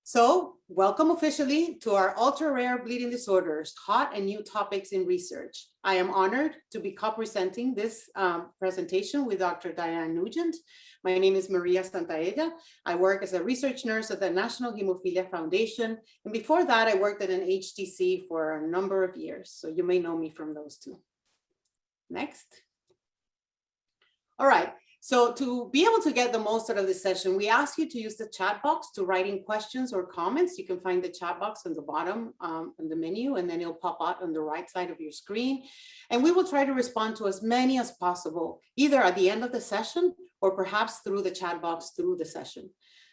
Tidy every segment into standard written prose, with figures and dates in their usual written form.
So welcome officially to our ultra rare bleeding disorders, hot and new topics in research. I am honored to be co-presenting this presentation with Dr. Diane Nugent. My name is Maria Santaella. I work as a research nurse at the National Hemophilia Foundation. And before that, I worked at an HTC for a number of years. So you may know me from those two. Next. All right. So to be able to get the most out of this session, we ask you to use the chat box to write in questions or comments. You can find the chat box on the bottom in the menu, and then it'll pop out on the right side of your screen. And we will try to respond to as many as possible, either at the end of the session or perhaps through the chat box through the session.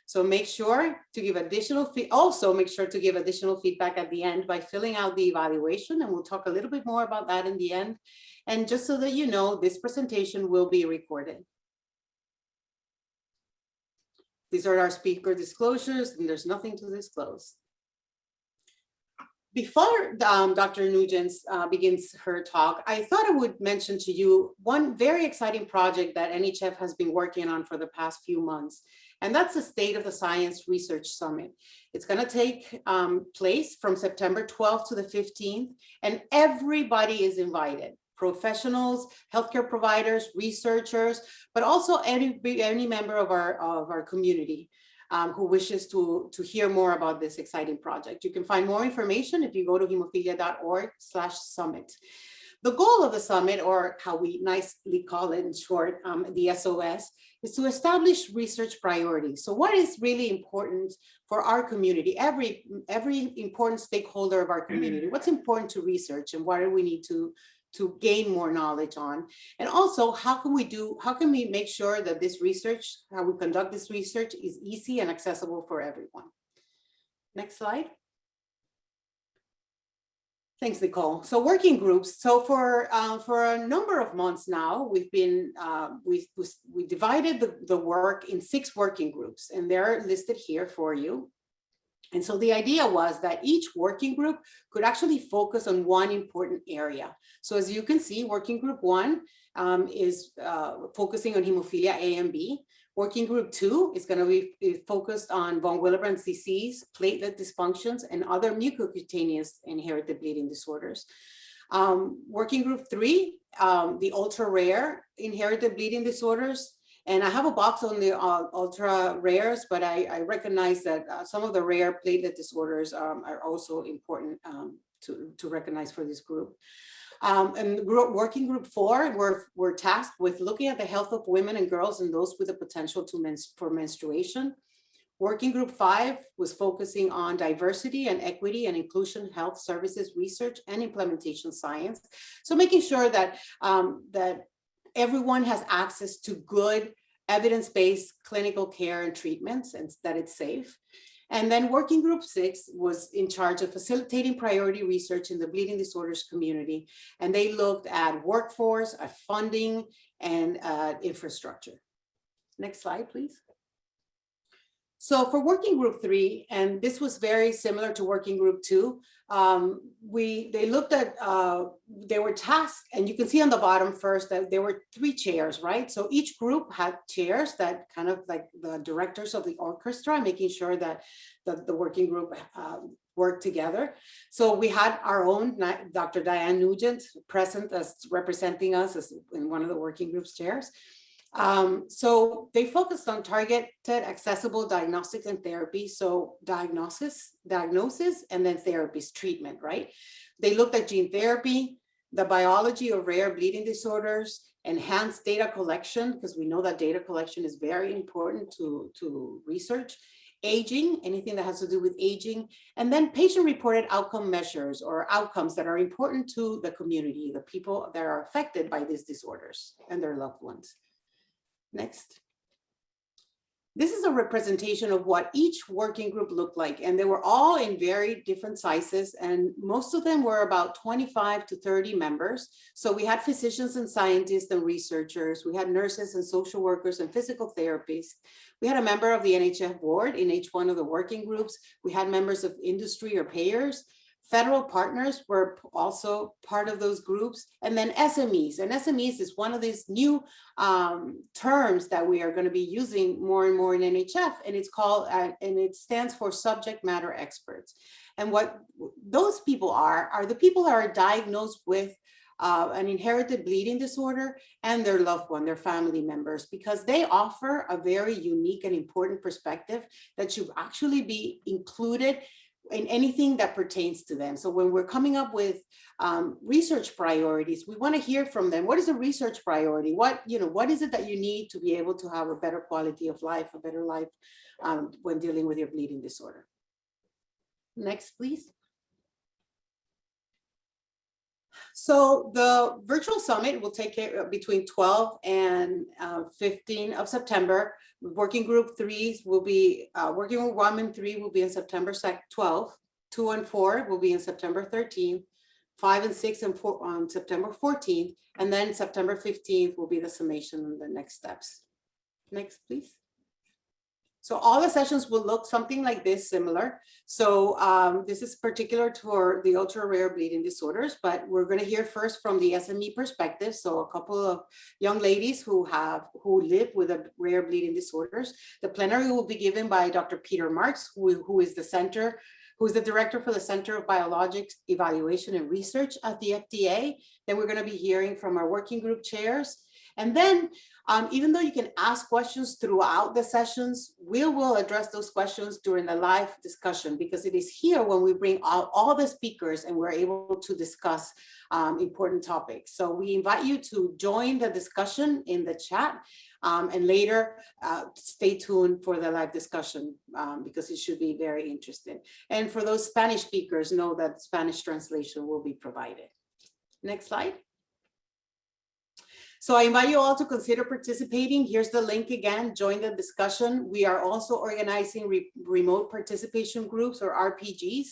So make sure to give additional feedback at the end by filling out the evaluation, and we'll talk a little bit more about that in the end. And just so that you know, this presentation will be recorded. These are our speaker disclosures, and there's nothing to disclose. Before Dr. Nugent begins her talk, I thought I would mention to you one very exciting project that NHF has been working on for the past few months, and that's the State of the Science Research Summit. It's going to take place from September 12th to the 15th, and everybody is invited. Professionals, healthcare providers, researchers, but also any member of our community who wishes to hear more about this exciting project. You can find more information if you go to hemophilia.org/summit. The goal of the summit, or how we nicely call it in short, the SOS, is to establish research priorities. So what is really important for our community, every important stakeholder of our community, what's important to research and what do we need to gain more knowledge on? And also, how can we make sure that this research, how we conduct this research is easy and accessible for everyone? Next slide. Thanks, Nicole. So working groups. So for a number of months now, we've been, we divided the work in 6 working groups, and they're listed here for you. And so the idea was that each working group could actually focus on one important area. So as you can see, working group 1 is focusing on hemophilia A and B. Working group 2 is going to be focused on von Willebrand's disease, platelet dysfunctions, and other mucocutaneous inherited bleeding disorders. Working group 3, the ultra rare inherited bleeding disorders. And I have a box on the ultra rares, but I recognize that some of the rare platelet disorders are also important to recognize for this group. And working group 4, we're tasked with looking at the health of women and girls and those with the potential for menstruation. Working group 5 was focusing on diversity and equity and inclusion, health services, research, and implementation science. So making sure that everyone has access to good evidence-based clinical care and treatments and that it's safe. And then working group 6 was in charge of facilitating priority research in the bleeding disorders community. And they looked at workforce, at funding, and infrastructure. Next slide, please. So for working group 3, and this was very similar to working group 2, they looked at, they were tasked, and you can see on the bottom first that there were 3 chairs, right? So each group had chairs that kind of like the directors of the orchestra, making sure that the working group worked together. So we had our own Dr. Diane Nugent present as representing us as in one of the working group's chairs. So they focused on targeted, accessible diagnostics and therapy. So diagnosis, and then therapies, treatment, right? They looked at gene therapy, the biology of rare bleeding disorders, enhanced data collection, because we know that data collection is very important to research, aging, anything that has to do with aging, and then patient-reported outcome measures or outcomes that are important to the community, the people that are affected by these disorders and their loved ones. Next. This is a representation of what each working group looked like, and they were all in very different sizes, and most of them were about 25 to 30 members. So we had physicians and scientists and researchers, we had nurses and social workers and physical therapists. We had a member of the NHF board in each one of the working groups. We had members of industry or payers, Federal partners were also part of those groups, and then SMEs. And SMEs is one of these new terms that we are going to be using more and more in NHF, and it's called, and it stands for subject matter experts. And what those people are the people that are diagnosed with an inherited bleeding disorder and their loved one, their family members, because they offer a very unique and important perspective that should actually be included in anything that pertains to them. So when we're coming up with research priorities, we want to hear from them. What is a research priority? What is it that you need to be able to have a better quality of life, a better life when dealing with your bleeding disorder? Next, please. So the virtual summit will take care between 12 and 15 of September. Working group 3 will be, working group 1 and 3 will be in September 12th, 2 and 4 will be in September 13th, 5 and 6 and 4 on September 14th, and then September 15th will be the summation and the next steps. Next, please. So all the sessions will look something like this, similar. So this is particular for the ultra rare bleeding disorders, but we're going to hear first from the SME perspective. So a couple of young ladies who live with a rare bleeding disorders. The plenary will be given by Dr. Peter Marks, who is the director for the Center of Biologics Evaluation and Research at the FDA. Then we're going to be hearing from our working group chairs. And then, even though you can ask questions throughout the sessions, we will address those questions during the live discussion, because it is here when we bring out all the speakers and we're able to discuss important topics. So we invite you to join the discussion in the chat, and later stay tuned for the live discussion because it should be very interesting. And for those Spanish speakers, know that Spanish translation will be provided. Next slide. So I invite you all to consider participating. Here's the link again, join the discussion. We are also organizing remote participation groups, or RPGs.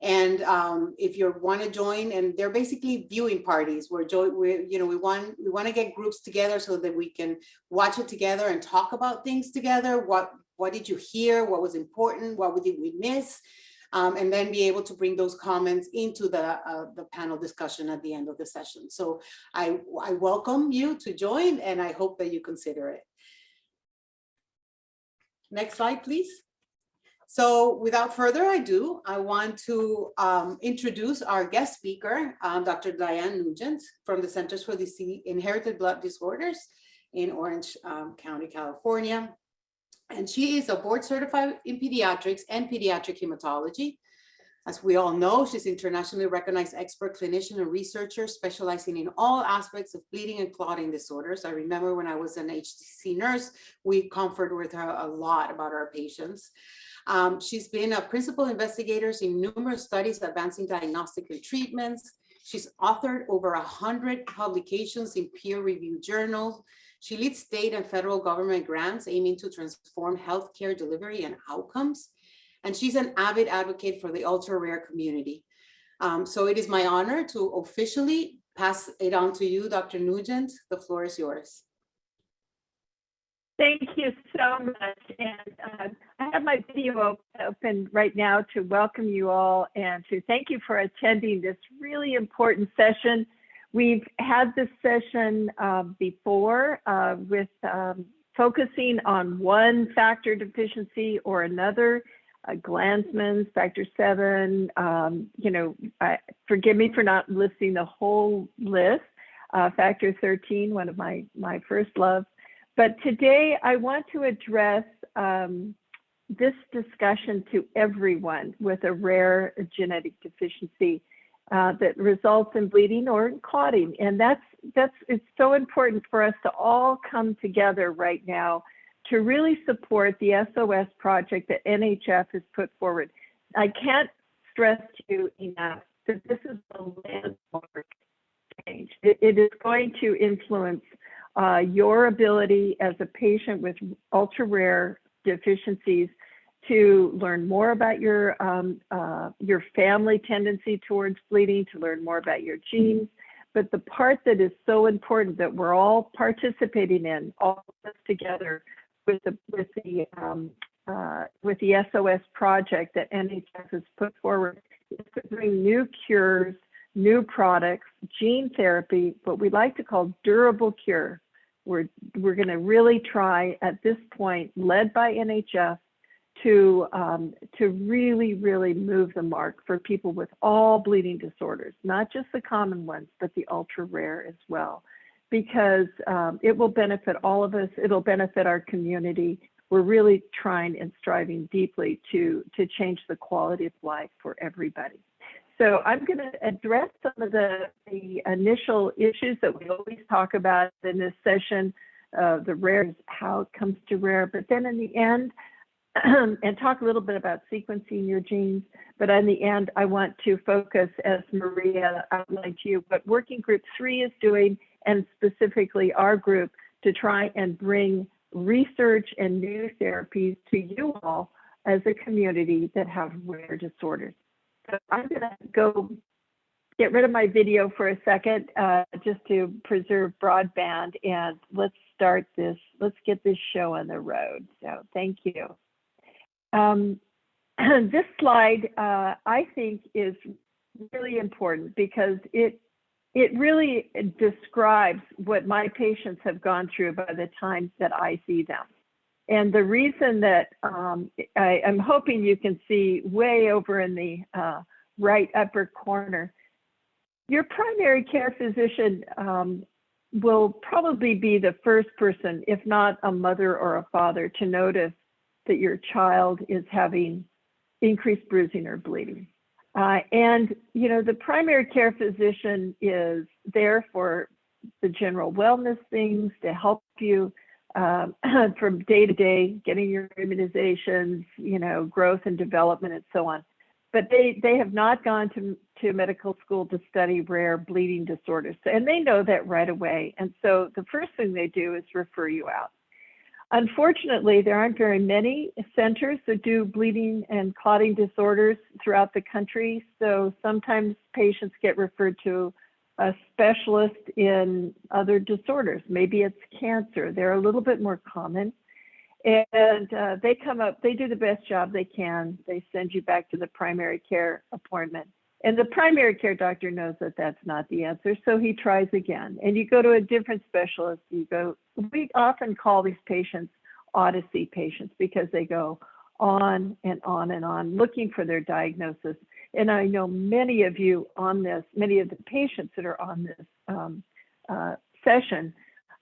And if you want to join, and they're basically viewing parties, we want to get groups together so that we can watch it together and talk about things together. What did you hear? What was important? What did we miss? And then be able to bring those comments into the panel discussion at the end of the session. So I welcome you to join, and I hope that you consider it. Next slide, please. So without further ado, I want to introduce our guest speaker, Dr. Diane Nugent from the Centers for Inherited Blood Disorders in Orange County, California. And she is a board certified in pediatrics and pediatric hematology. As we all know, she's internationally recognized expert clinician and researcher specializing in all aspects of bleeding and clotting disorders. I remember when I was an HCC nurse, we conferred with her a lot about our patients. She's been a principal investigator in numerous studies advancing diagnostic and treatments. She's authored over 100 publications in peer-reviewed journals. She leads state and federal government grants aiming to transform healthcare delivery and outcomes. And she's an avid advocate for the ultra-rare community. So it is my honor to officially pass it on to you, Dr. Nugent. The floor is yours. Thank you so much. And I have my video open right now to welcome you all and to thank you for attending this really important session. We've had this session before with focusing on one factor deficiency or another, Glanzmann's, factor 7, forgive me for not listing the whole list, factor 13, one of my first loves. But today I want to address this discussion to everyone with a rare genetic deficiency that results in bleeding or clotting. And it's so important for us to all come together right now to really support the SOS project that NHF has put forward. I can't stress to you enough that this is a landmark change. It is going to influence your ability as a patient with ultra rare deficiencies to learn more about your family tendency towards bleeding, to learn more about your genes. But the part that is so important that we're all participating in, all of us together with the SOS project that NHS has put forward, is to bring new cures, new products, gene therapy, what we like to call durable cure. We're going to really try at this point, led by NHS, to really move the mark for people with all bleeding disorders, not just the common ones, but the ultra rare as well, because it will benefit all of us. It'll benefit our community. We're really trying and striving deeply to change the quality of life for everybody. So I'm going to address some of the initial issues that we always talk about in this session, the rare, how it comes to rare, but then in the end, and talk a little bit about sequencing your genes. But in the end, I want to focus, as Maria outlined to you, what Working Group 3 is doing, and specifically our group, to try and bring research and new therapies to you all as a community that have rare disorders. So I'm going to go get rid of my video for a second, just to preserve broadband, and let's start this. Let's get this show on the road. So thank you. This slide, I think, is really important because it really describes what my patients have gone through by the time that I see them. And the reason that I'm hoping you can see way over in the right upper corner, your primary care physician will probably be the first person, if not a mother or a father, to notice that your child is having increased bruising or bleeding. And, you know, the primary care physician is there for the general wellness things, to help you from day to day, getting your immunizations, you know, growth and development and so on. But they have not gone to medical school to study rare bleeding disorders. And they know that right away. And so the first thing they do is refer you out. Unfortunately, there aren't very many centers that do bleeding and clotting disorders throughout the country. So sometimes patients get referred to a specialist in other disorders. Maybe it's cancer. They're a little bit more common. And they come up, they do the best job they can. They send you back to the primary care appointment. And the primary care doctor knows that that's not the answer, so he tries again. And you go to a different specialist. We often call these patients Odyssey patients because they go on and on and on looking for their diagnosis. And I know many of you on this, many of the patients that are on this session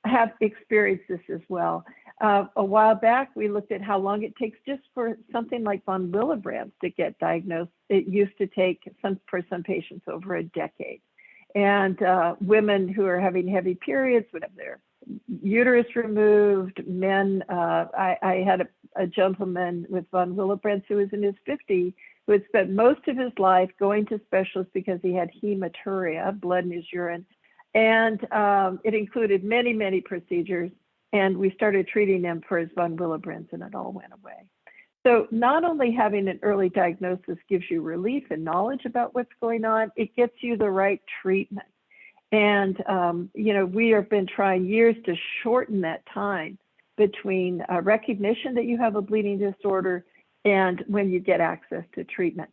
have experienced this as well. A while back, we looked at how long it takes just for something like von Willebrand's to get diagnosed. It used to take for some patients over a decade. And women who are having heavy periods would have their uterus removed. Men, I had a gentleman with von Willebrand's who was in his 50s, who had spent most of his life going to specialists because he had hematuria, blood in his urine. And it included many, many procedures. And we started treating him for his von Willebrand's, and it all went away. So not only having an early diagnosis gives you relief and knowledge about what's going on, it gets you the right treatment. And, you know, we have been trying years to shorten that time between recognition that you have a bleeding disorder and when you get access to treatment.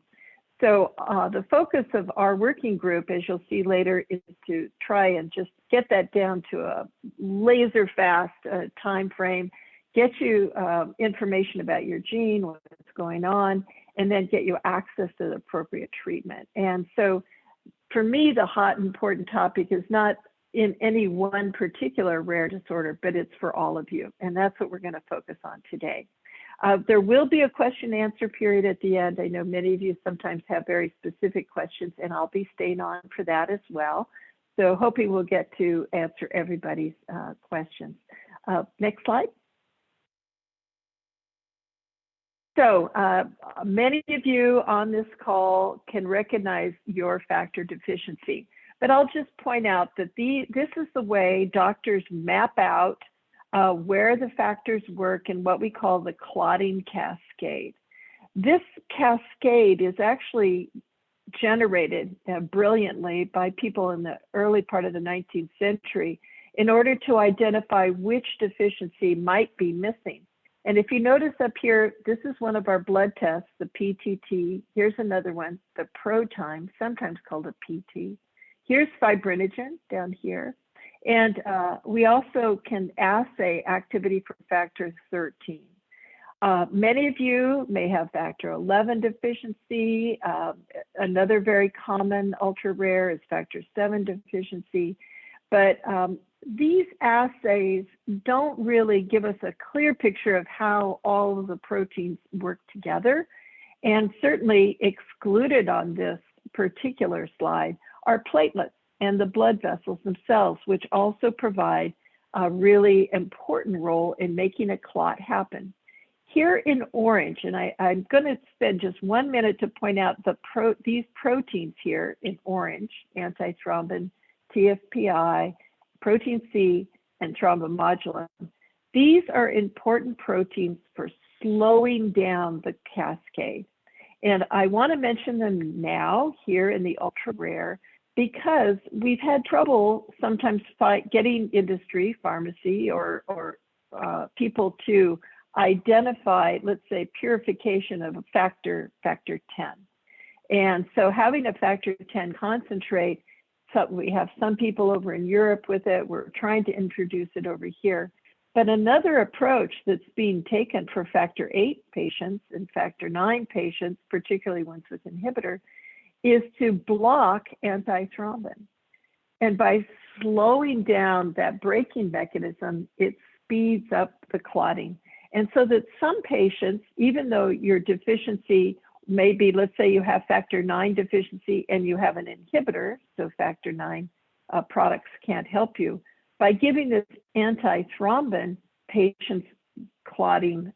So the focus of our working group, as you'll see later, is to try and just get that down to a laser fast time frame, get you information about your gene, what's going on, and then get you access to the appropriate treatment. And so for me, the hot important topic is not in any one particular rare disorder, but it's for all of you. And that's what we're going to focus on today. There will be a question and answer period at the end. I know many of you sometimes have very specific questions, and I'll be staying on for that as well. So hoping we'll get to answer everybody's questions. Next slide. So many of you on this call can recognize your factor deficiency, but I'll just point out that this is the way doctors map out where the factors work in what we call the clotting cascade. This cascade is actually generated brilliantly by people in the early part of the 19th century in order to identify which deficiency might be missing. And if you notice up here, this is one of our blood tests, the PTT. Here's another one, the ProTime, sometimes called a PT. Here's fibrinogen down here. And we also can assay activity for factor 13. Many of you may have factor 11 deficiency. Another very common ultra rare is factor 7 deficiency. But these assays don't really give us a clear picture of how all of the proteins work together. And certainly excluded on this particular slide are platelets and the blood vessels themselves, which also provide a really important role in making a clot happen. Here in orange, and I'm going to spend just 1 minute to point out these proteins here in orange, antithrombin, TFPI, protein C, and thrombomodulin. These are important proteins for slowing down the cascade. And I want to mention them now here in the ultra rare because we've had trouble sometimes getting industry, pharmacy, or people to identify, let's say, purification of a factor 10. And so having a factor 10 concentrate, so we have some people over in Europe with it. We're trying to introduce it over here. But another approach that's being taken for factor 8 patients and factor 9 patients, particularly ones with inhibitor, is to block antithrombin. And by slowing down that braking mechanism, it speeds up the clotting. And so that some patients, even though your deficiency may be, let's say you have factor 9 deficiency and you have an inhibitor, so factor 9 products can't help you, by giving this antithrombin, patients' clotting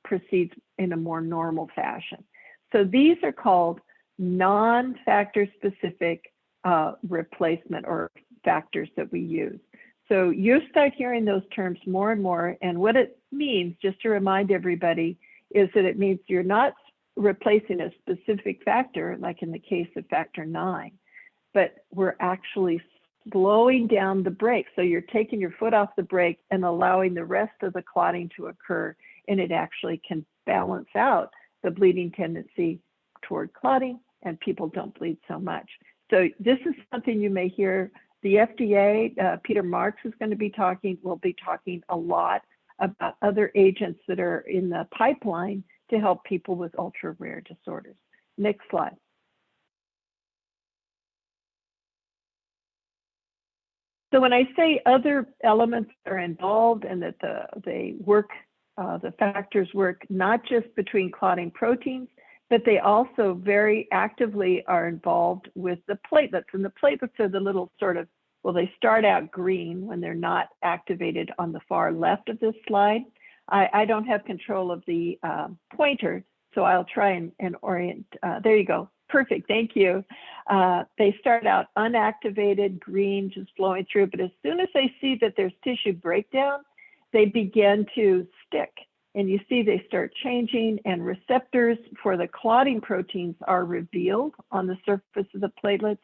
proceeds in a more normal fashion. So these are called non-factor specific replacement or factors that we use. So you start hearing those terms more and more, and what it means, just to remind everybody, is that it means you're not replacing a specific factor, like in the case of factor 9, but we're actually slowing down the brake. So you're taking your foot off the brake and allowing the rest of the clotting to occur, and it actually can balance out the bleeding tendency toward clotting, and people don't bleed so much. So this is something you may hear. The FDA, Peter Marks is going to be talking, will be talking a lot about other agents that are in the pipeline to help people with ultra rare disorders. Next slide. So when I say other elements are involved and that they work, the factors work not just between clotting proteins, but they also very actively are involved with the platelets. And the platelets are the little sort of, well, they start out green when they're not activated on the far left of this slide. I don't have control of the pointer, so I'll try and orient. There you go. Perfect. Thank you. They start out unactivated, green, just flowing through. But as soon as they see that there's tissue breakdown, they begin to stick. And you see they start changing, and receptors for the clotting proteins are revealed on the surface of the platelets.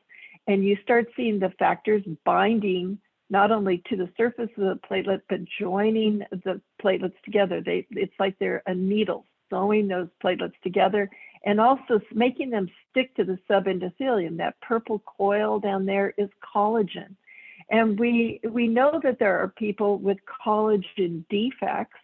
And you start seeing the factors binding not only to the surface of the platelet, but joining the platelets together. It's like they're a needle sewing those platelets together, and also making them stick to the subendothelium. That purple coil down there is collagen. And we know that there are people with collagen defects,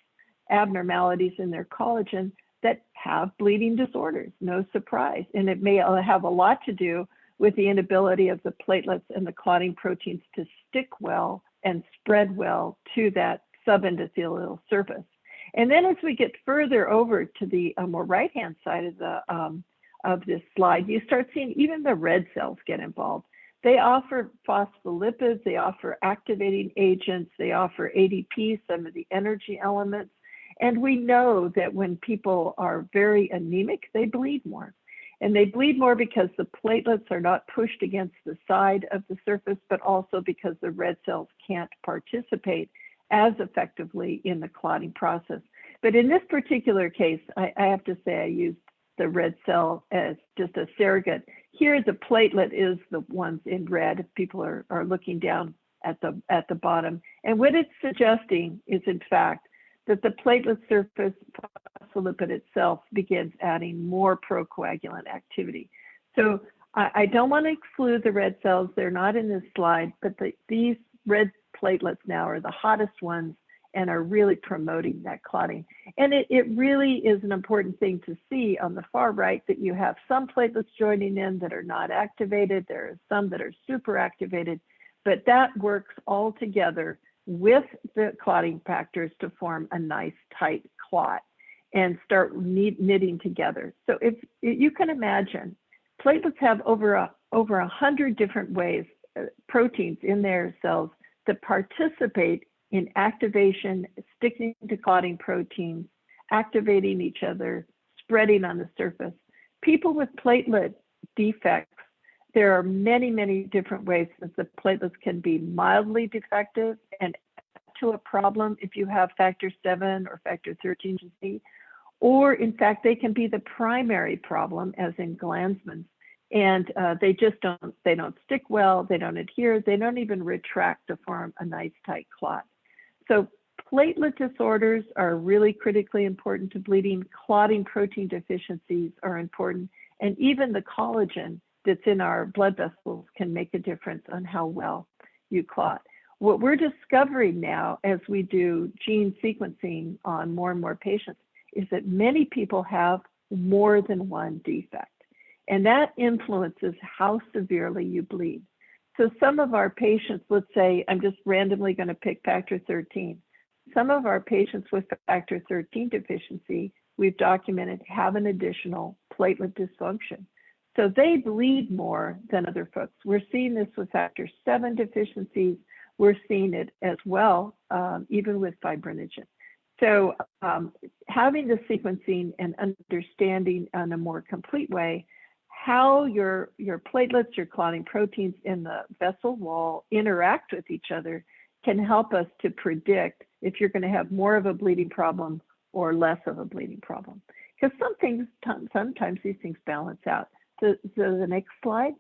abnormalities in their collagen, that have bleeding disorders, no surprise. And it may have a lot to do with the inability of the platelets and the clotting proteins to stick well and spread well to that subendothelial surface. And then as we get further over to the more right-hand side of this slide, you start seeing even the red cells get involved. They offer phospholipids, they offer activating agents, they offer ADP, some of the energy elements. And we know that when people are very anemic, they bleed more. And they bleed more because the platelets are not pushed against the side of the surface, but also because the red cells can't participate as effectively in the clotting process. But in this particular case, I have to say I used the red cell as just a surrogate. Here, the platelet is the ones in red. If people are looking down at the bottom. And what it's suggesting is, in fact, that the platelet surface phospholipid itself begins adding more procoagulant activity. So I don't want to exclude the red cells. They're not in this slide, but these red platelets now are the hottest ones and are really promoting that clotting. And it really is an important thing to see on the far right that you have some platelets joining in that are not activated. There are some that are super activated, but that works all together with the clotting factors to form a nice tight clot and start knitting together. So if you can imagine, platelets have over 100 different ways, proteins in their cells that participate in activation, sticking to clotting proteins, activating each other, spreading on the surface. People with platelet defects, there are many, many different ways that the platelets can be mildly defective and to a problem if you have factor 7 or factor 13 disease, or in fact, they can be the primary problem, as in Glanzmann's, and they don't stick well, they don't adhere, they don't even retract to form a nice tight clot. So platelet disorders are really critically important to bleeding. Clotting protein deficiencies are important, and even the collagen that's in our blood vessels can make a difference on how well you clot. What we're discovering now as we do gene sequencing on more and more patients is that many people have more than one defect, and that influences how severely you bleed. So some of our patients, let's say, I'm just randomly going to pick factor 13. Some of our patients with factor 13 deficiency, we've documented have an additional platelet dysfunction. So they bleed more than other folks. We're seeing this with factor 7 deficiencies. We're seeing it as well, even with fibrinogen. So having the sequencing and understanding in a more complete way how your platelets, your clotting proteins in the vessel wall interact with each other can help us to predict if you're going to have more of a bleeding problem or less of a bleeding problem. Because sometimes these things balance out. So the next slide.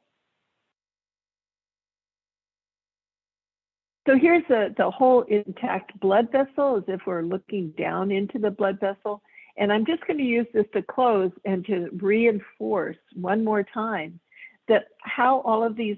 So here's the whole intact blood vessel as if we're looking down into the blood vessel. And I'm just going to use this to close and to reinforce one more time that how all of these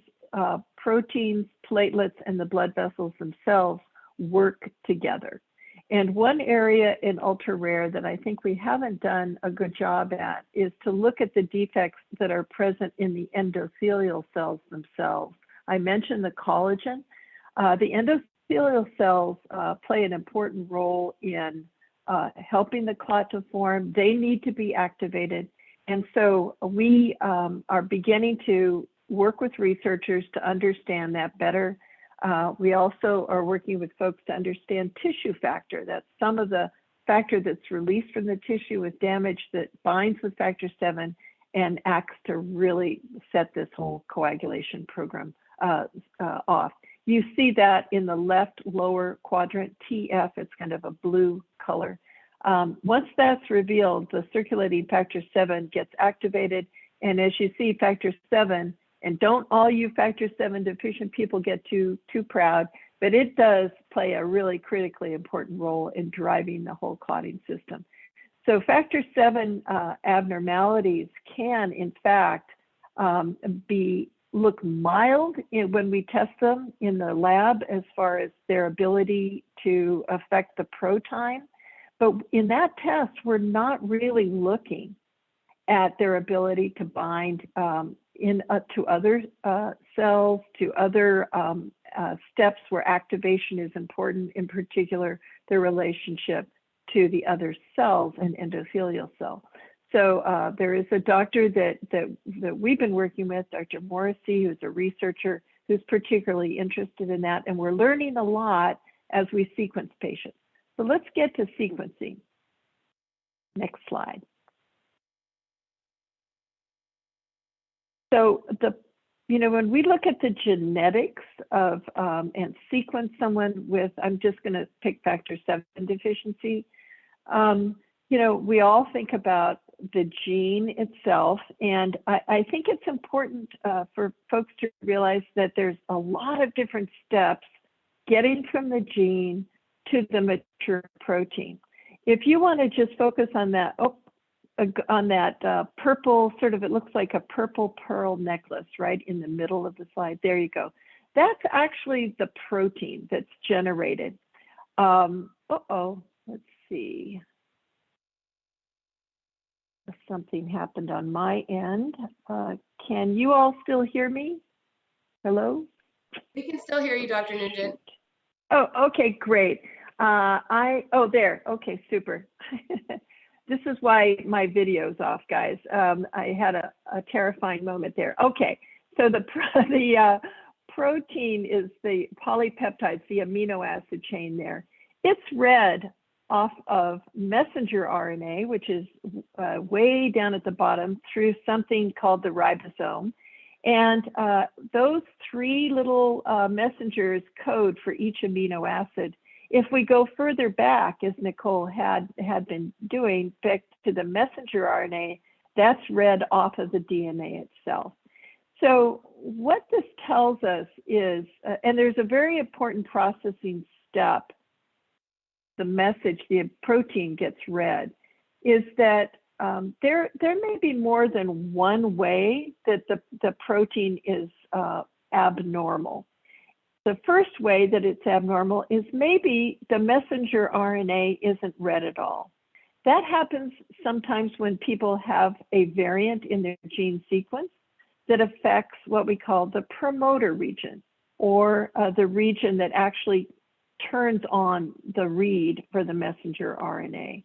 proteins, platelets, and the blood vessels themselves work together. And one area in ultra rare that I think we haven't done a good job at is to look at the defects that are present in the endothelial cells themselves. I mentioned the collagen. The endothelial cells play an important role in helping the clot to form. They need to be activated. And so we are beginning to work with researchers to understand that better. We also are working with folks to understand tissue factor. That's some of the factor that's released from the tissue with damage that binds with factor 7 and acts to really set this whole coagulation program off. You see that in the left lower quadrant, TF, it's kind of a blue color. Once that's revealed, the circulating factor 7 gets activated. And as you see, factor 7, and don't all you factor 7 deficient people get too proud, but it does play a really critically important role in driving the whole clotting system. So factor 7 abnormalities can, in fact, look mild when we test them in the lab as far as their ability to affect the pro-time. But in that test, we're not really looking at their ability to bind to other cells, to other steps where activation is important, in particular, their relationship to the other cells and endothelial cell. So there is a doctor that we've been working with, Dr. Morrissey, who's a researcher who's particularly interested in that. And we're learning a lot as we sequence patients. So let's get to sequencing. Next slide. So when we look at the genetics of and sequence someone with, I'm just going to pick factor 7 deficiency. We all think about the gene itself, and I think it's important for folks to realize that there's a lot of different steps getting from the gene to the mature protein. if you want to just focus on that, purple, sort of, it looks like a purple pearl necklace right in the middle of the slide. There you go. That's actually the protein that's generated. Let's see. Something happened on my end. Can you all still hear me? Hello? We can still hear you, Dr. Nugent. Oh, okay, great. There, okay, super. This is why my video's off, guys. I had a terrifying moment there. Okay, so the protein is the polypeptides, the amino acid chain there. It's read off of messenger RNA, which is way down at the bottom, through something called the ribosome. And those three little messengers code for each amino acid. If we go further back, as Nicole had been doing, back to the messenger RNA, that's read off of the DNA itself. So what this tells us is, and there's a very important processing step, the message, the protein gets read, is that there may be more than one way that the protein is abnormal. The first way that it's abnormal is maybe the messenger RNA isn't read at all. That happens sometimes when people have a variant in their gene sequence that affects what we call the promoter region, or the region that actually turns on the read for the messenger RNA.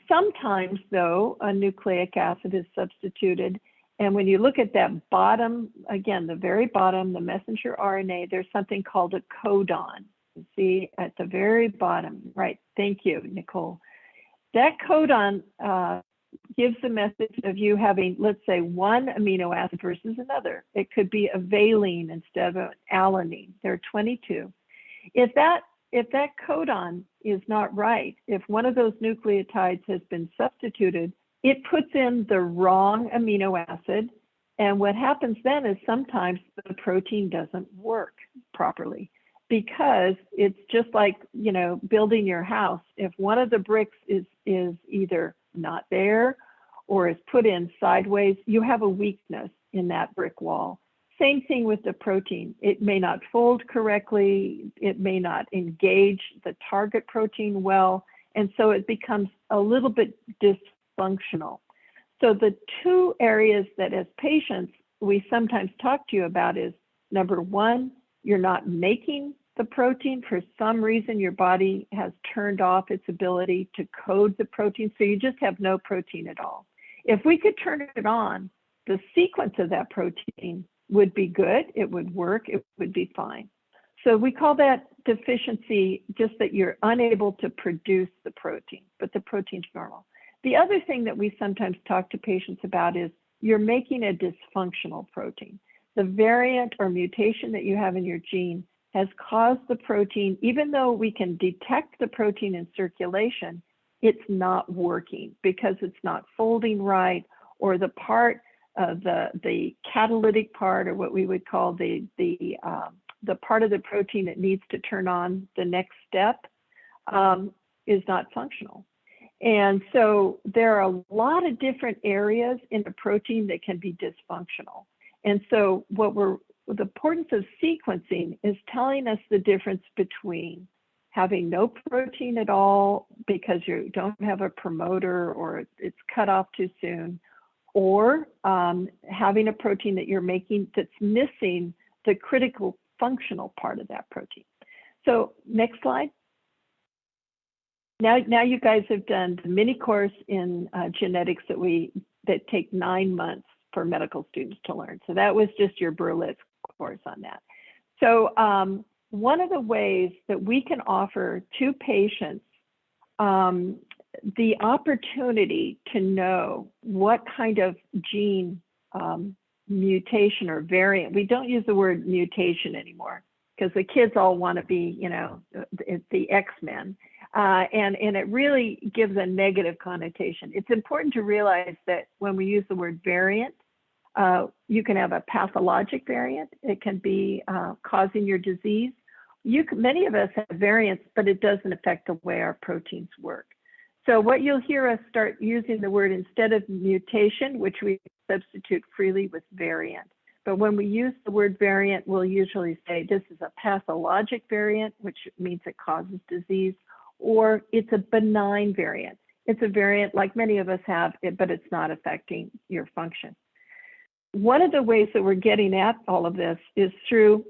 Sometimes, though, a nucleic acid is substituted. And when you look at that bottom, again, the very bottom, the messenger RNA, there's something called a codon. You see at the very bottom, right? Thank you, Nicole. That codon gives the message of you having, let's say, one amino acid versus another. It could be a valine instead of an alanine. There are 22. If that codon is not right, if one of those nucleotides has been substituted, it puts in the wrong amino acid. And what happens then is sometimes the protein doesn't work properly, because it's just like, you know, building your house. If one of the bricks is either not there or is put in sideways, you have a weakness in that brick wall. Same thing with the protein. It may not fold correctly. It may not engage the target protein well. And so it becomes a little bit dysfunctional. So the two areas that as patients we sometimes talk to you about is, number one, you're not making the protein. For some reason, your body has turned off its ability to code the protein. So you just have no protein at all. If we could turn it on, the sequence of that protein would be good, it would work, it would be fine. So we call that deficiency, just that you're unable to produce the protein, but the protein's normal. The other thing that we sometimes talk to patients about is you're making a dysfunctional protein. The variant or mutation that you have in your gene has caused the protein, even though we can detect the protein in circulation, it's not working because it's not folding right, or the part the catalytic part, or what we would call the part of the protein that needs to turn on the next step, is not functional. And so there are a lot of different areas in the protein that can be dysfunctional. And so the importance of sequencing is telling us the difference between having no protein at all because you don't have a promoter or it's cut off too soon, or having a protein that you're making that's missing the critical functional part of that protein. So next slide. Now you guys have done the mini course in genetics that take 9 months for medical students to learn. So that was just your Berlitz course on that. So one of the ways that we can offer to patients the opportunity to know what kind of gene mutation or variant. We don't use the word mutation anymore because the kids all want to be, you know, the X-Men. And it really gives a negative connotation. It's important to realize that when we use the word variant, you can have a pathologic variant. It can be causing your disease. Many of us have variants, but it doesn't affect the way our proteins work. So what you'll hear us start using the word instead of mutation, which we substitute freely with variant. But when we use the word variant, we'll usually say this is a pathologic variant, which means it causes disease, or it's a benign variant. It's a variant like many of us have, but it's not affecting your function. One of the ways that we're getting at all of this is through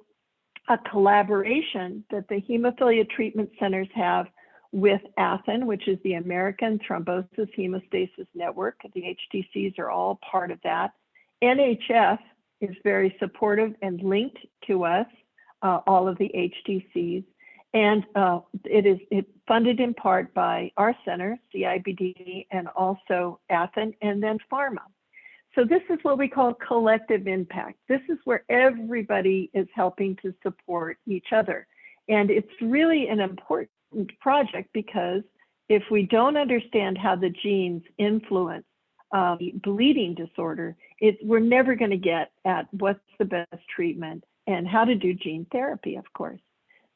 a collaboration that the hemophilia treatment centers have with ATHEN, which is the American Thrombosis Hemostasis Network. The HTCs are all part of that. NHF is very supportive and linked to us, all of the HTCs. And it's funded in part by our center, CIBD, and also ATHEN, and then pharma. So this is what we call collective impact. This is where everybody is helping to support each other. And it's really an important project because if we don't understand how the genes influence bleeding disorder, we're never going to get at what's the best treatment and how to do gene therapy, of course.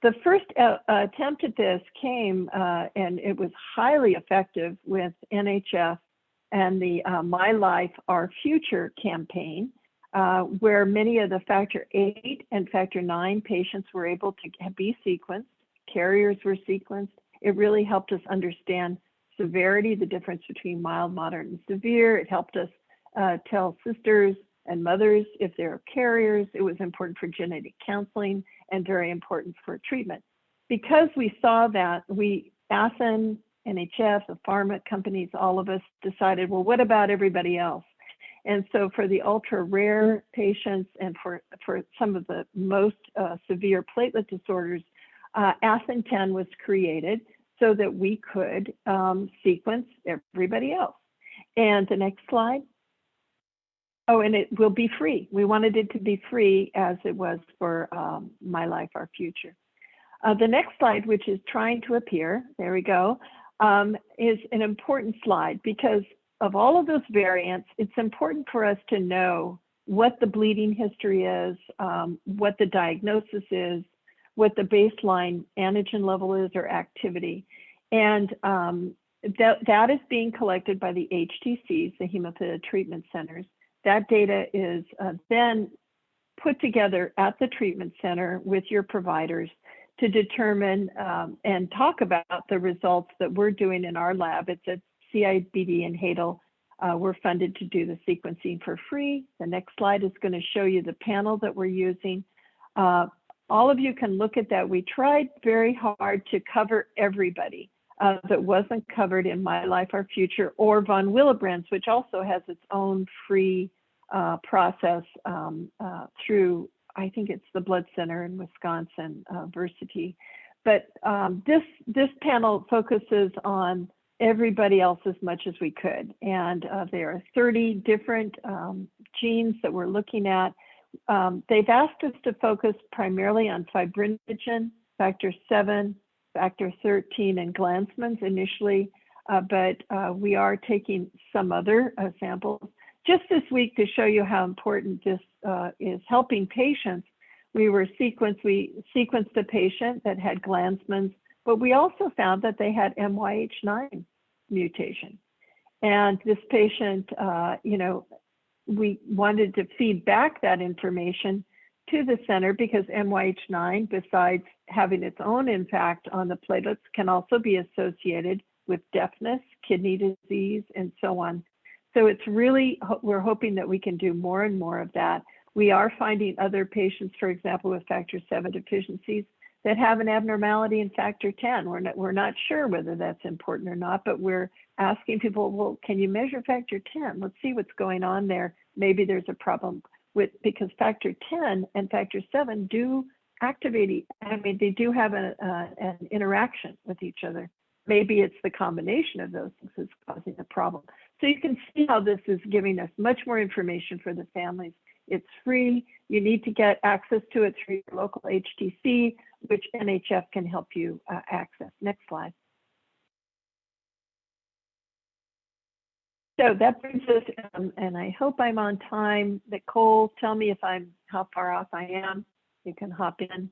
The first attempt at this came, and it was highly effective with NHF and the My Life, Our Future campaign, where many of the factor 8 and factor 9 patients were able to be sequenced. Carriers were sequenced. It really helped us understand severity, the difference between mild, moderate, and severe. It helped us tell sisters and mothers if they're carriers. It was important for genetic counseling and very important for treatment. Because we saw that, ATHEN, NHF, the pharma companies, all of us decided, well, what about everybody else? And so for the ultra rare patients and for some of the most severe platelet disorders, ATHEN 10 was created so that we could sequence everybody else. And the next slide. Oh, and it will be free. We wanted it to be free as it was for My Life, Our Future. The next slide, which is trying to appear, there we go, is an important slide because of all of those variants, it's important for us to know what the bleeding history is, what the diagnosis is, what the baseline antigen level is or activity. And that is being collected by the HTCs, the hemophilia treatment centers. That data is then put together at the treatment center with your providers to determine and talk about the results that we're doing in our lab. It's at CIBD and HADL. We're funded to do the sequencing for free. The next slide is going to show you the panel that we're using. All of you can look at that. We tried very hard to cover everybody that wasn't covered in My Life, Our Future or von Willebrand's, which also has its own free process through, I think it's the Blood Center in Wisconsin, Versity. But this panel focuses on everybody else as much as we could. And there are 30 different genes that we're looking at. They've asked us to focus primarily on fibrinogen, factor 7, factor 13, and Glanzmann's initially, but we are taking some other samples. Just this week to show you how important this is helping patients, we sequenced a patient that had Glanzmann's, but we also found that they had MYH9 mutation. And this patient, we wanted to feed back that information to the center because MYH9, besides having its own impact on the platelets, can also be associated with deafness, kidney disease, and so on. So it's really, we're hoping that we can do more and more of that. We are finding other patients, for example, with factor 7 deficiencies that have an abnormality in factor 10. We're not sure whether that's important or not, but we're asking people, well, can you measure factor 10? Let's see what's going on there. Maybe there's a problem because factor 10 and factor 7 do activate, they do have an interaction with each other. Maybe it's the combination of those things that's causing the problem. So you can see how this is giving us much more information for the families. It's free. You need to get access to it through your local HTC, which NHF can help you access. Next slide. So that brings us, and I hope I'm on time. Nicole, tell me how far off I am. You can hop in.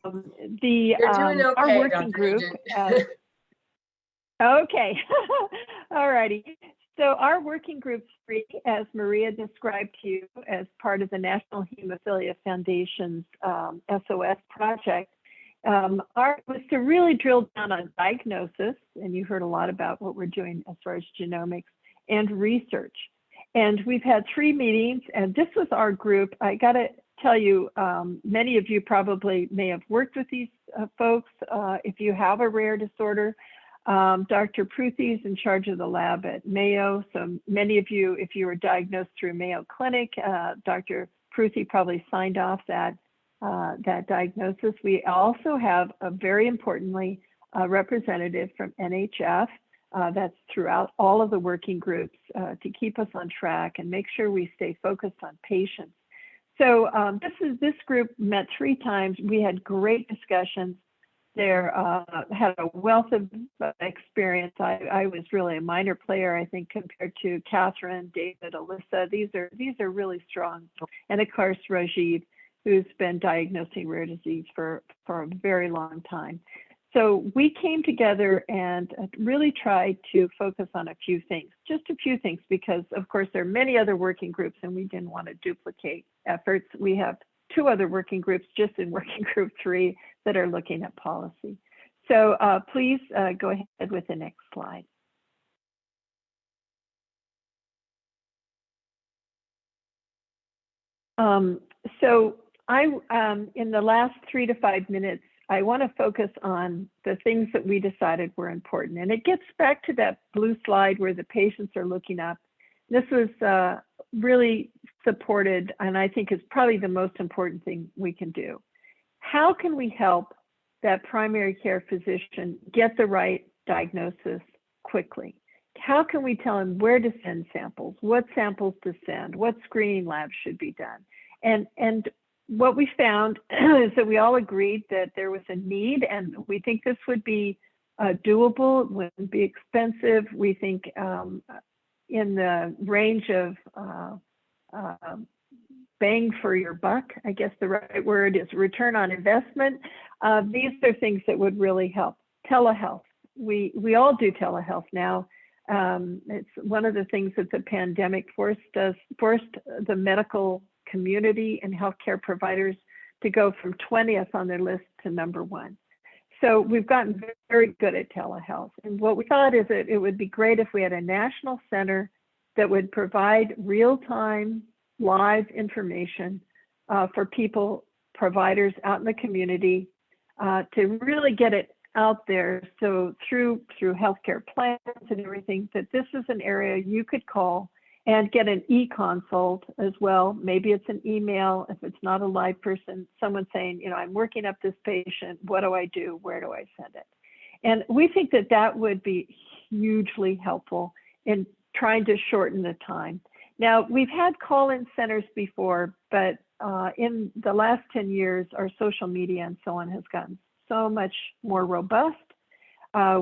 You're doing okay, our working Dr. group. Okay. All righty. So our working group 3, as Maria described to you as part of the National Hemophilia Foundation's SOS project, was to really drill down on diagnosis, and you heard a lot about what we're doing as far as genomics and research. And we've had 3 meetings, and this was our group. I got to tell you, many of you probably may have worked with these folks. If you have a rare disorder, Dr. Pruthi is in charge of the lab at Mayo. So many of you, if you were diagnosed through Mayo Clinic, Dr. Pruthi probably signed off that diagnosis. We also have a very importantly representative from NHF that's throughout all of the working groups to keep us on track and make sure we stay focused on patients. So this group met 3 times. We had great discussions. There had a wealth of experience. I was really a minor player, I think, compared to Catherine, David, Alyssa. These are really strong. And of course, Rajiv, who's been diagnosing rare disease for a very long time. So we came together and really tried to focus on a few things, just a few things, because of course there are many other working groups and we didn't want to duplicate efforts. We have 2 other working groups just in working group 3 that are looking at policy. So please go ahead with the next slide. So in the last 3 to 5 minutes, I want to focus on the things that we decided were important. And it gets back to that blue slide where the patients are looking up. This was really supported, and I think is probably the most important thing we can do. How can we help that primary care physician get the right diagnosis quickly? How can we tell him where to send samples, what samples to send, what screening labs should be done? And what we found is that we all agreed that there was a need, and we think this would be doable, it wouldn't be expensive. We think in the range of bang for your buck, I guess the right word is return on investment. These are things that would really help. Telehealth. We all do telehealth now. It's one of the things that the pandemic forced the medical community and healthcare providers to go from 20th on their list to #1. So we've gotten very good at telehealth. And what we thought is that it would be great if we had a national center that would provide real-time live information for people, providers out in the community to really get it out there. So through healthcare plans and everything, that this is an area you could call and get an e-consult as well. Maybe it's an email if it's not a live person, someone saying, you know, I'm working up this patient, what do I do? Where do I send it? And we think that that would be hugely helpful in trying to shorten the time. Now, we've had call-in centers before, but in the last 10 years, our social media and so on has gotten so much more robust.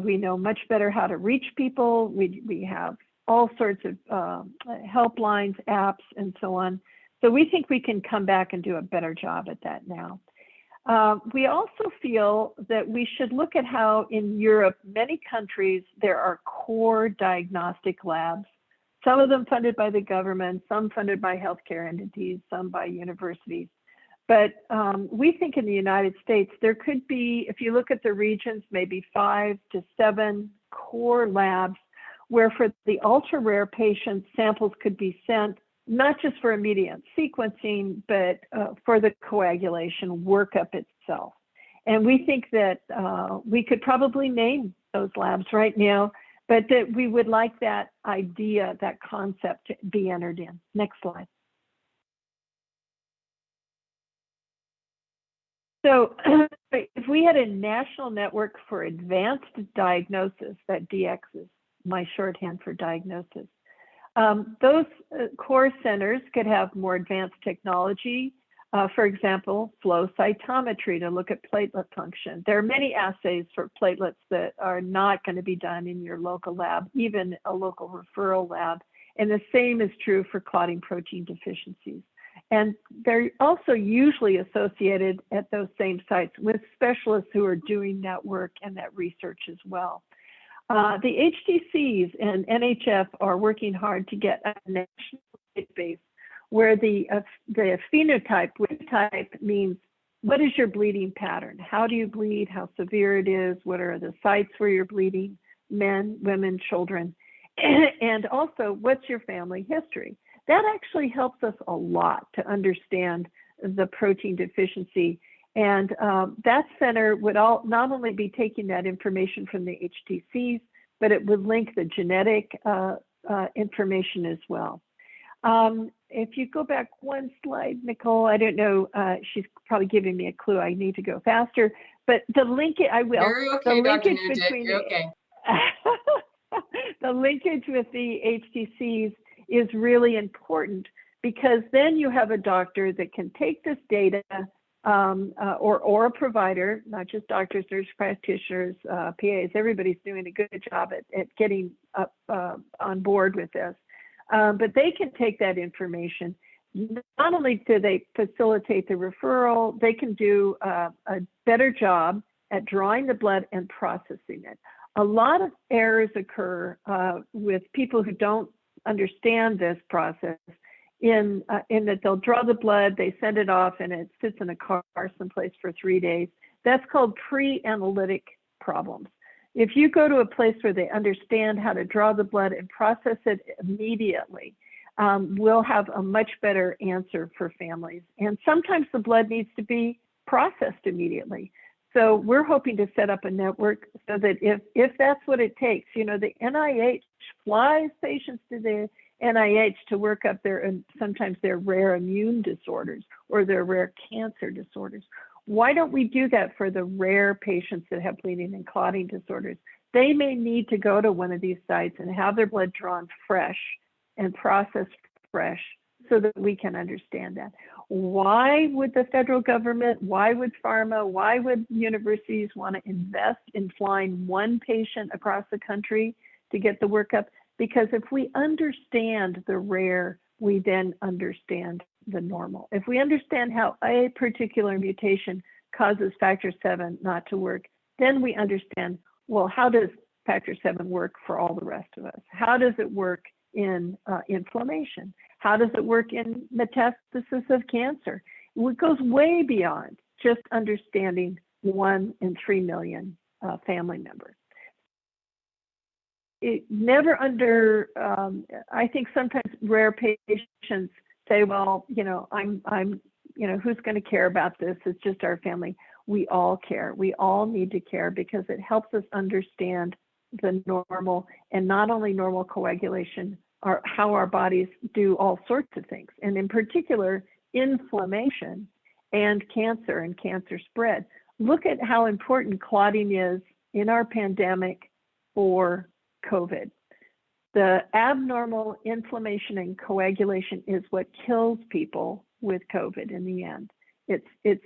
We know much better how to reach people. We have all sorts of helplines, apps, and so on. So we think we can come back and do a better job at that now. We also feel that we should look at how in Europe, many countries, there are core diagnostic labs, some of them funded by the government, some funded by healthcare entities, some by universities. But we think in the United States, there could be, if you look at the regions, maybe 5 to 7 core labs where for the ultra rare patients, samples could be sent, not just for immediate sequencing, but for the coagulation workup itself. And we think that we could probably name those labs right now, but that we would like that idea, that concept to be entered in. Next slide. So if we had a national network for advanced diagnosis, that DX is my shorthand for diagnosis, those core centers could have more advanced technology. For example, flow cytometry to look at platelet function. There are many assays for platelets that are not going to be done in your local lab, even a local referral lab. And the same is true for clotting protein deficiencies. And they're also usually associated at those same sites with specialists who are doing that work and that research as well. The HTCs and NHF are working hard to get a national database where the phenotype, which type means what is your bleeding pattern? How do you bleed? How severe it is? What are the sites where you're bleeding? Men, women, children. And also, what's your family history? That actually helps us a lot to understand the protein deficiency. And that center would not only be taking that information from the HTCs, but it would link the genetic information as well. If you go back one slide, Nicole, I don't know, she's probably giving me a clue. I need to go faster, but the link, I will. You're okay, the Dr. linkage Nugent, between you're okay. the linkage with the HTCs is really important, because then you have a doctor that can take this data, or a provider, not just doctors, nurse practitioners, PAs, everybody's doing a good job at getting up on board with this. But they can take that information. Not only do they facilitate the referral, they can do a better job at drawing the blood and processing it. A lot of errors occur with people who don't understand this process, in that they'll draw the blood, they send it off, and it sits in a car someplace for 3 days. That's called pre-analytic problems. If you go to a place where they understand how to draw the blood and process it immediately, we'll have a much better answer for families. And sometimes the blood needs to be processed immediately. So we're hoping to set up a network so that if that's what it takes, you know, the NIH flies patients to the NIH to work up sometimes their rare immune disorders or their rare cancer disorders. Why don't we do that for the rare patients that have bleeding and clotting disorders? They may need to go to one of these sites and have their blood drawn fresh and processed fresh so that we can understand that. Why would the federal government, why would pharma, why would universities want to invest in flying one patient across the country to get the workup? Because if we understand the rare, we then understand the normal. If we understand how a particular mutation causes factor VII not to work, then we understand, well, how does factor VII work for all the rest of us? How does it work in inflammation? How does it work in metastasis of cancer? It goes way beyond just understanding 1 in 3 million family members. I think sometimes rare patients say, well, you know, who's going to care about this? It's just our family. We all care. We all need to care, because it helps us understand the normal, and not only normal coagulation, how our bodies do all sorts of things, and in particular, inflammation and cancer spread. Look at how important clotting is in our pandemic for COVID. The abnormal inflammation and coagulation is what kills people with COVID in the end. It's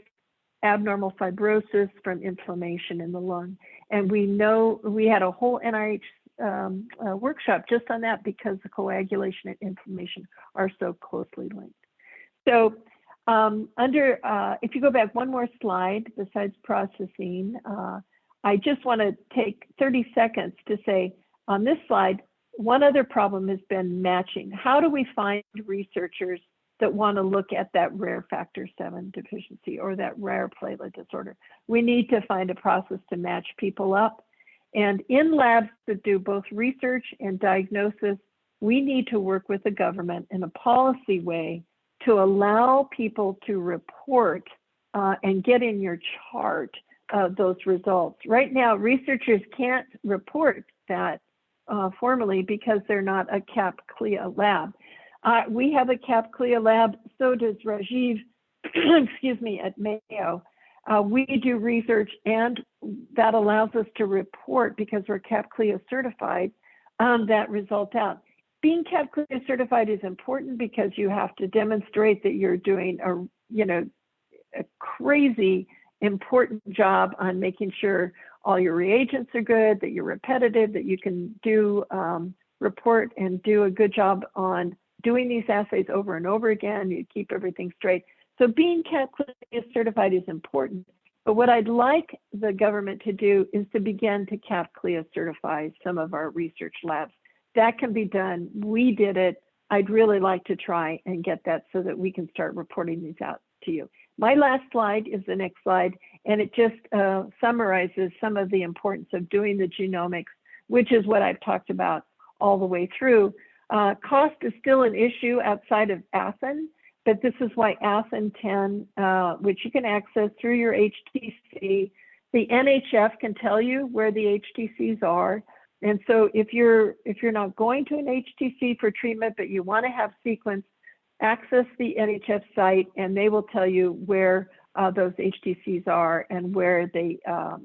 abnormal fibrosis from inflammation in the lung. And we know, we had a whole NIH workshop just on that, because the coagulation and inflammation are so closely linked. So if you go back one more slide, besides processing, I just want to take 30 seconds to say, on this slide, one other problem has been matching. How do we find researchers that want to look at that rare factor VII deficiency or that rare platelet disorder? We need to find a process to match people up. And in labs that do both research and diagnosis, we need to work with the government in a policy way to allow people to report and get in your chart those results. Right now, researchers can't report that formally because they're not a CAP-CLIA lab. We have a CAP-CLIA lab, so does Rajiv, excuse me, at Mayo. We do research, and that allows us to report, because we're CAP-CLIA certified, that result out. Being CAP-CLIA certified is important because you have to demonstrate that you're doing a crazy important job on making sure all your reagents are good, that you're repetitive, that you can do report and do a good job on doing these assays over and over again. You keep everything straight. So being CAP-CLIA certified is important. But what I'd like the government to do is to begin to CAP-CLIA certify some of our research labs. That can be done. We did it. I'd really like to try and get that so that we can start reporting these out to you. My last slide is the next slide, and it just summarizes some of the importance of doing the genomics, which is what I've talked about all the way through. Cost is still an issue outside of Athens, but this is why Athens 10, which you can access through your HTC, the NHF can tell you where the HTCs are. And so if you're not going to an HTC for treatment, but you want to have sequence, access the NHF site, and they will tell you where those HTCs are and where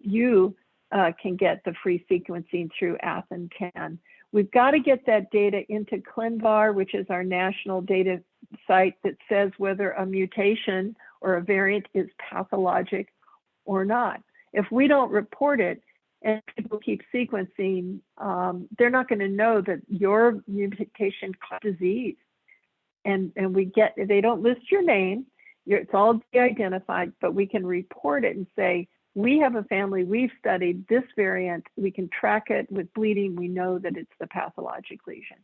you can get the free sequencing through Athens 10. We've got to get that data into ClinVar, which is our national data site that says whether a mutation or a variant is pathologic or not. If we don't report it and people keep sequencing, they're not going to know that your mutation caused disease. And they don't list your name, it's all de-identified, but we can report it and say, we have a family, we've studied this variant, we can track it with bleeding, we know that it's the pathologic lesion.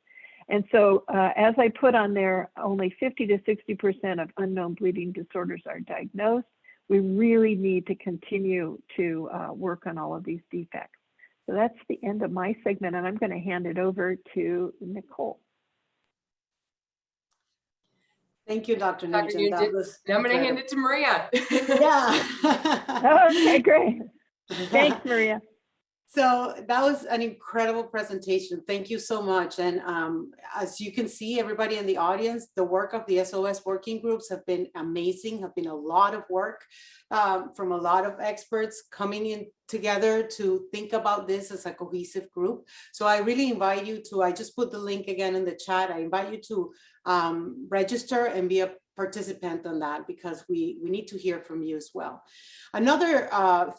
And so as I put on there, only 50 to 60% of unknown bleeding disorders are diagnosed. We really need to continue to work on all of these defects. So that's the end of my segment, and I'm going to hand it over to Nicole. Thank you, Dr. Nugent. That was I'm going to hand it to Maria. Yeah. Okay, great. Thanks, Maria. So that was an incredible presentation. Thank you so much. And as you can see, everybody in the audience, the work of the SOS working groups have been amazing, have been a lot of work from a lot of experts coming in together to think about this as a cohesive group. So I really invite you to, I just put the link again in the chat. I invite you to register and be a participant on that, because we need to hear from you as well. Another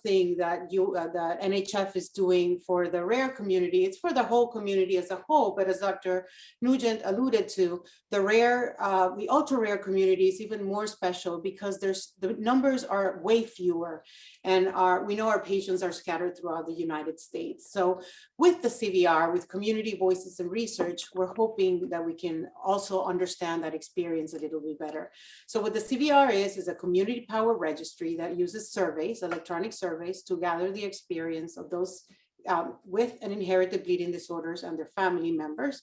thing that that NHF is doing for the rare community, it's for the whole community as a whole, but as Dr. Nugent alluded to, the ultra rare community is even more special because the numbers are way fewer, and we know our patients are scattered throughout the United States. So with the CVR, with community voices and research, we're hoping that we can also understand that experience a little bit better. So what the CVR is a community power registry that uses surveys, electronic surveys, to gather the experience of those with and inherited bleeding disorders and their family members.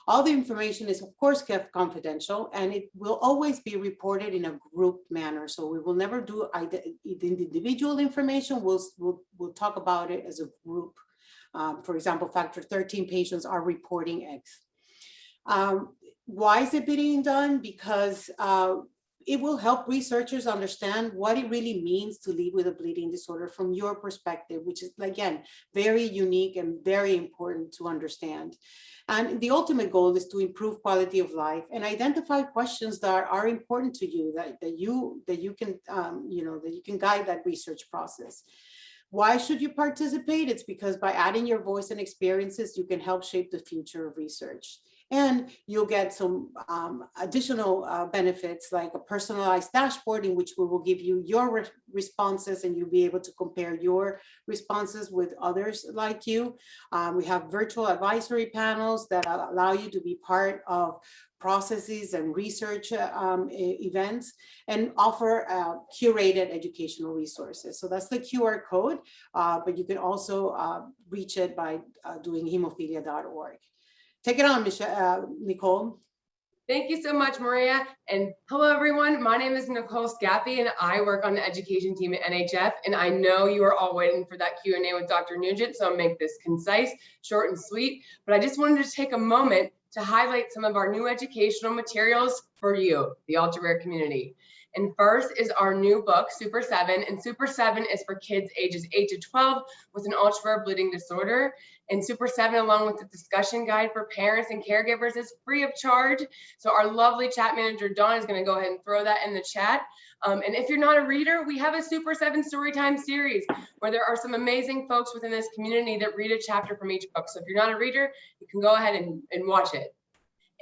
All the information is, of course, kept confidential, and it will always be reported in a grouped manner. So we will never do the individual information. We'll talk about it as a group. For example, factor 13 patients are reporting X. Why is it being done? Because it will help researchers understand what it really means to live with a bleeding disorder from your perspective, which is, again, very unique and very important to understand. And the ultimate goal is to improve quality of life and identify questions that are important to you, that you can guide that research process. Why should you participate? It's because by adding your voice and experiences, you can help shape the future of research. And you'll get some additional benefits, like a personalized dashboard in which we will give you your responses, and you'll be able to compare your responses with others like you. We have virtual advisory panels that allow you to be part of processes and research events, and offer curated educational resources. So that's the QR code, but you can also reach it by doing hemophilia.org. Take it on, Nicole. Thank you so much, Maria. And hello, everyone. My name is Nicole Scaffi, and I work on the education team at NHF. And I know you are all waiting for that Q&A with Dr. Nugent, so I'll make this concise, short, and sweet. But I just wanted to take a moment to highlight some of our new educational materials for you, the ultra-rare community. And first is our new book, Super 7. And Super 7 is for kids ages 8 to 12 with an ultra-rare bleeding disorder. And Super 7, along with the discussion guide for parents and caregivers, is free of charge. So our lovely chat manager, Dawn, is going to go ahead and throw that in the chat. And if you're not a reader, we have a Super 7 Storytime series where there are some amazing folks within this community that read a chapter from each book. So if you're not a reader, you can go ahead and watch it.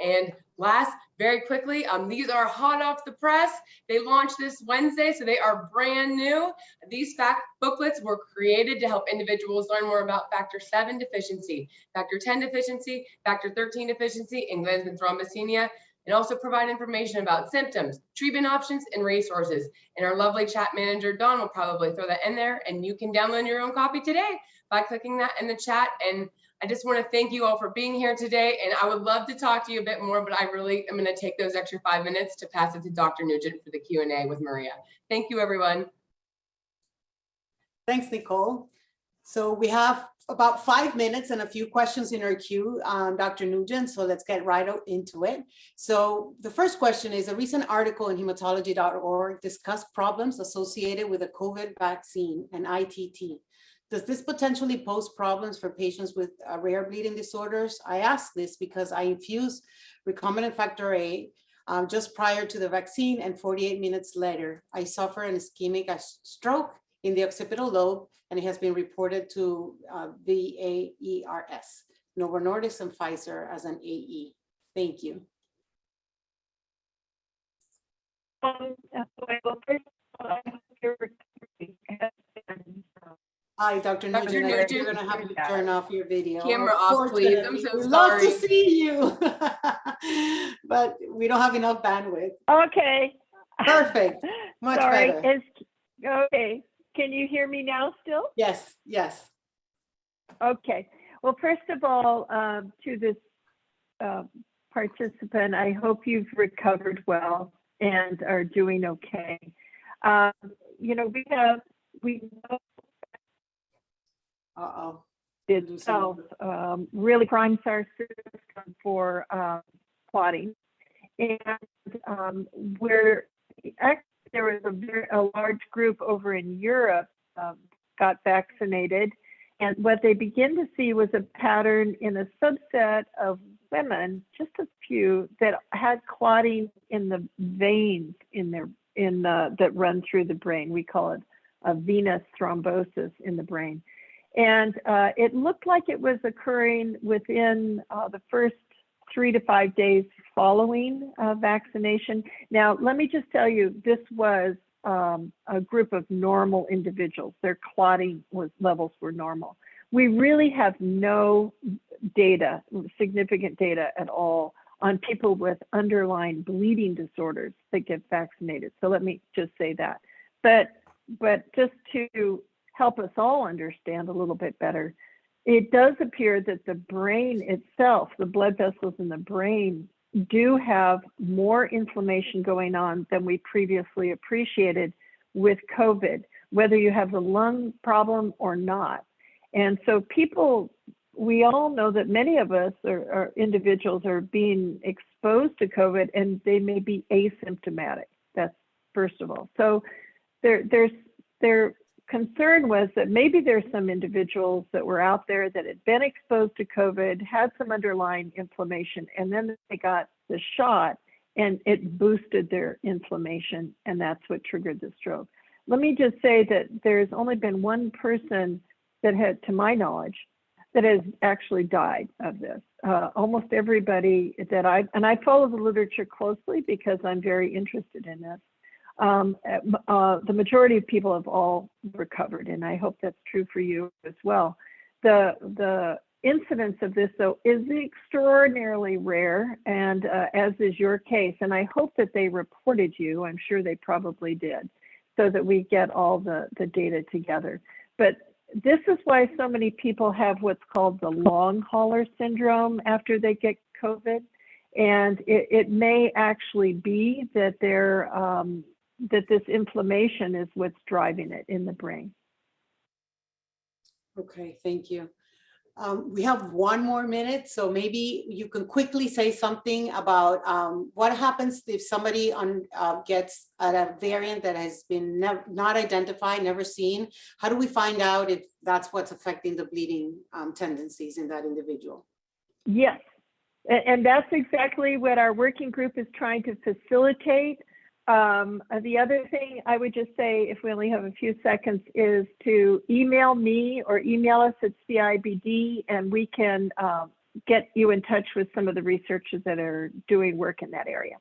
And Last, very quickly, these are hot off the press. They launched this Wednesday, so they are brand new. These fact booklets were created to help individuals learn more about factor 7 deficiency, factor 10 deficiency, factor 13 deficiency, and Glanzmann thrombocythemia, and also provide information about symptoms, treatment options, and resources. And our lovely chat manager, Dawn, will probably throw that in there, and you can download your own copy today by clicking that in the chat. And I just want to thank you all for being here today. And I would love to talk to you a bit more, but I really am going to take those extra 5 minutes to pass it to Dr. Nugent for the Q&A with Maria. Thank you, everyone. Thanks, Nicole. So we have about 5 minutes and a few questions in our queue, Dr. Nugent, so let's get right into it. So the first question is, a recent article in hematology.org discussed problems associated with the COVID vaccine and ITT. Does this potentially pose problems for patients with rare bleeding disorders? I ask this because I infused recombinant factor A just prior to the vaccine, and 48 minutes later, I suffer an ischemic stroke in the occipital lobe, and it has been reported to VAERS, Novo Nordisk and Pfizer as an AE. Thank you. Hi, Dr. Nugent. Nugent. You're going to have to turn off your video. Camera off, please. I'm so We'd sorry. love to see you, but we don't have enough bandwidth. Okay. Perfect. Much Sorry. better. Okay. Can you hear me now still? Yes, yes. Okay. Well, first of all, to this participant, I hope you've recovered well and are doing okay. You know, we know itself really primes our system for clotting, and there was a large group over in Europe got vaccinated, and what they begin to see was a pattern in a subset of women, just a few, that had clotting in the veins that run through the brain. We call it a venous thrombosis in the brain. And it looked like it was occurring within the first 3 to 5 days following vaccination. Now, let me just tell you, this was a group of normal individuals. Their clotting levels were normal. We really have no data, significant data at all, on people with underlying bleeding disorders that get vaccinated. So let me just say that. But just to help us all understand a little bit better, it does appear that the brain itself, the blood vessels in the brain, do have more inflammation going on than we previously appreciated with COVID, whether you have the lung problem or not. And so we all know that many of us are individuals are being exposed to COVID, and they may be asymptomatic. That's first of all. So their concern was that maybe there's some individuals that were out there that had been exposed to COVID, had some underlying inflammation, and then they got the shot and it boosted their inflammation, and that's what triggered the stroke. Let me just say that there's only been one person that had, to my knowledge, that has actually died of this. Almost everybody that I follow the literature closely because I'm very interested in this. The majority of people have all recovered, and I hope that's true for you as well. The incidence of this, though, is extraordinarily rare, and as is your case, and I hope that they reported you. I'm sure they probably did, so that we get all the data together. But this is why so many people have what's called the long hauler syndrome after they get COVID, and it may actually be that that this inflammation is what's driving it in the brain. Okay, thank you. We have 1 more minute, so maybe you can quickly say something about what happens if somebody gets a variant that has been not identified, never seen. How do we find out if that's what's affecting the bleeding tendencies in that individual? Yes, and that's exactly what our working group is trying to facilitate. The other thing I would just say, if we only have a few seconds, is to email me or email us at CIBD, and we can get you in touch with some of the researchers that are doing work in that area.